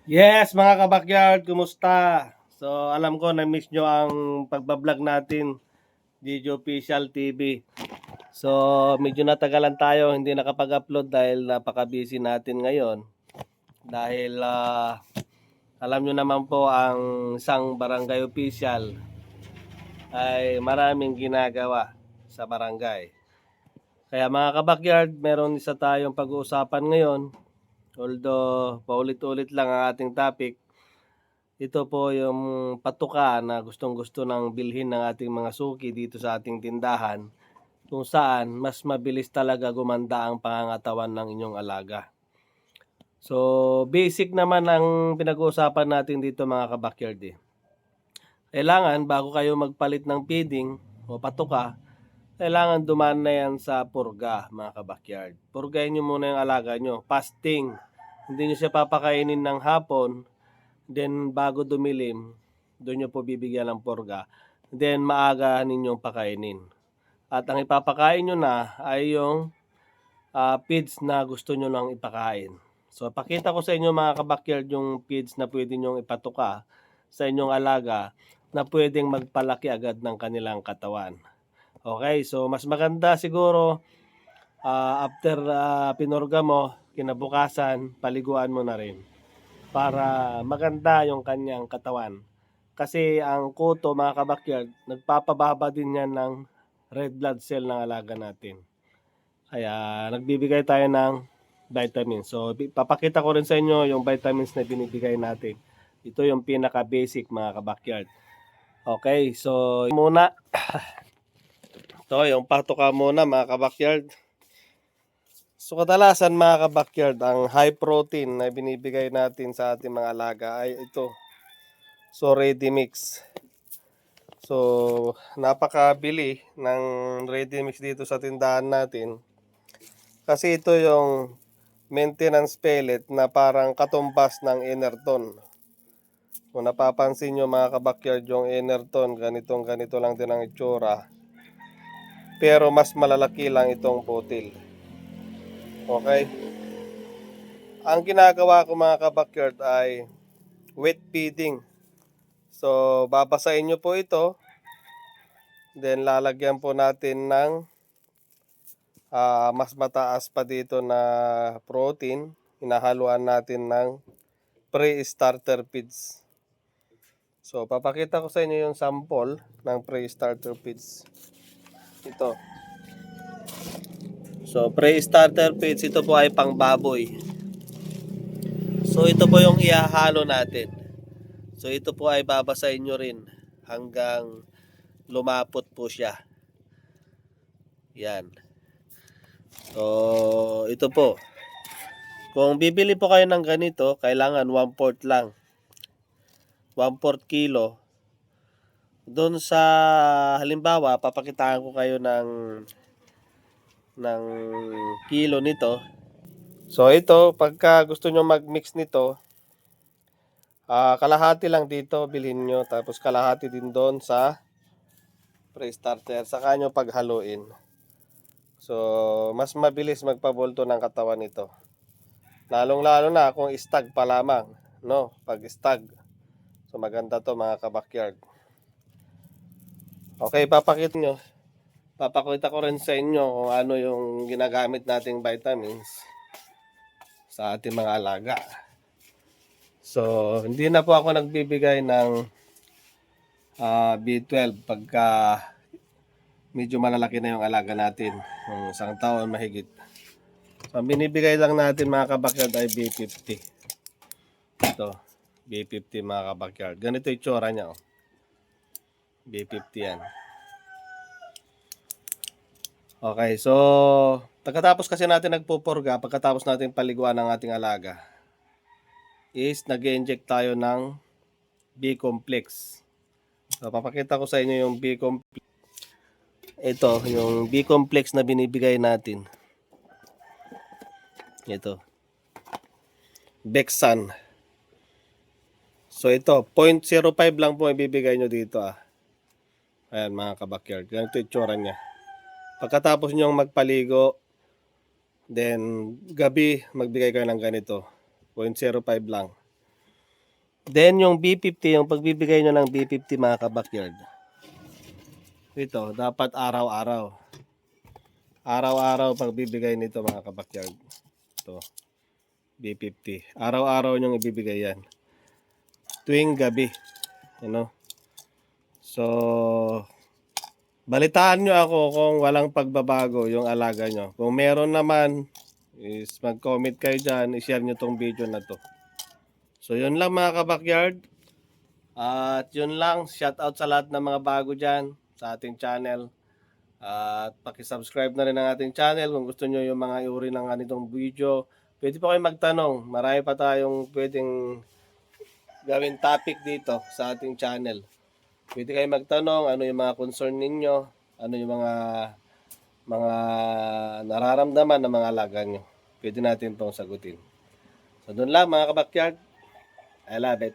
Yes, mga kabakyard, kumusta? So, alam ko na-miss nyo ang pagbablog natin, Gigi Official TV. So, medyo natagalan tayo, hindi nakapag-upload dahil napaka-busy natin ngayon. Dahil alam nyo naman po ang isang barangay official ay maraming ginagawa sa barangay. Kaya mga kabakyard, meron isa tayong pag-uusapan ngayon. Although paulit-ulit lang ang ating topic, ito po yung patuka na gustong-gusto ng bilhin ng ating mga suki dito sa ating tindahan, kung saan mas mabilis talaga gumanda ang pangangatawan ng inyong alaga. So, basic naman ang pinag-uusapan natin dito mga kabakyard eh. Kailangan bago kayo magpalit ng feeding o patuka, kailangan dumaan na yan sa purga mga kabakyard. Purgahin nyo muna yung alaga nyo, fasting. Hindi nyo siya papakainin ng hapon. Then bago dumilim, doon nyo po bibigyan ng purga. Then maaga ninyong pakainin. At ang ipapakain nyo na ay yung feeds na gusto nyo lang ipakain. So pakita ko sa inyo mga kabakyard yung feeds na pwede nyong ipatuka sa inyong alaga na pwedeng magpalaki agad ng kanilang katawan. Okay, so mas maganda siguro after pinurga mo, kinabukasan, paliguan mo na rin para maganda yung kanyang katawan. Kasi ang kuto mga kabakyard, nagpapababa din yan ng red blood cell ng alaga natin. Kaya nagbibigay tayo ng vitamins. So papakita ko rin sa inyo yung vitamins na binibigay natin. Ito yung pinaka basic mga kabakyard. Okay, so muna. Ito yung patuka muna mga kabakyard. So kadalasan mga kabakyard, ang high protein na binibigay natin sa ating mga alaga ay ito. So ready mix. So napakabili ng ready mix dito sa tindahan natin. Kasi ito yung maintenance pellet na parang katumbas ng Enerton. Kung napapansin nyo mga kabakyard, yung Enerton, ganito lang din ang itsura. Pero mas malalaki lang itong putil. Okay? Ang ginagawa ko mga kabakyard ay wet feeding. So, babasahin nyo po ito. Then, lalagyan po natin ng mas mataas pa dito na protein. Hinahaluan natin ng pre-starter feeds. So, papakita ko sa inyo yung sample ng pre-starter feeds. Ito. So, pre-starter feeds, ito po ay pang baboy. So, ito po yung ihahalo natin. So, ito po ay babasahin nyo rin hanggang lumapot po siya. Yan. So, ito po. Kung bibili po kayo ng ganito, kailangan 1/4 lang. 1/4 kilo. Doon sa halimbawa, papakitaan ko kayo ng kilo nito. So, ito, pagka gusto nyo mag-mix nito, kalahati lang dito bilhin nyo. Tapos kalahati din doon sa pre-starter. Saka nyo paghaluin. So, mas mabilis magpabulto ng katawan nito. Lalong-lalo na kung stag pa lamang, no? Pag stag. So, maganda to mga kabakyard. Okay, papakita ko rin sa inyo kung ano yung ginagamit nating vitamins sa ating mga alaga. So, hindi na po ako nagbibigay ng B12 pagka medyo malalaki na yung alaga natin, yung isang taon mahigit. So, ang binibigay lang natin mga kabakyard ay B50. Ito, B50 mga kabakyard. Ganito yung tsura niya. B50 yan. Okay, so pagkatapos kasi natin nagpupurga, pagkatapos natin paliguan ng ating alaga, is nag-inject tayo ng B-complex. So, papakita ko sa inyo yung B-complex. Ito, yung B-complex na binibigay natin. Ito. Bexan. So, ito, 0.05 lang po ibibigay nyo dito Ayan mga kabakyard. Ganito yung tsura niya. Pagkatapos nyo magpaligo, then gabi, magbigay kayo ng ganito. 0.05 lang. Then yung B50, yung pagbibigay nyo ng B50 mga ka-backyard. Ito, dapat araw-araw. Araw-araw pagbibigay nito mga ka-backyard. Ito, B50. Araw-araw nyong ibibigay yan. Tuwing gabi. Ano? So, balitaan nyo ako kung walang pagbabago yung alaga nyo. Kung meron naman, is mag-comment kayo dyan, i-share nyo tong video na to. So yun lang mga ka-backyard. At yun lang, shout out sa lahat ng mga bago dyan sa ating channel. At paki-subscribe na rin ang ating channel kung gusto nyo yung mga uri ng ganitong video. Pwede pa kayo magtanong, marami pa tayong pwedeng gawin topic dito sa ating channel. Pwede kayo magtanong ano yung mga concern ninyo, ano yung mga nararamdaman ng mga alaga nyo. Pwede natin itong sagutin. So doon lang mga ka-backyard. I love it.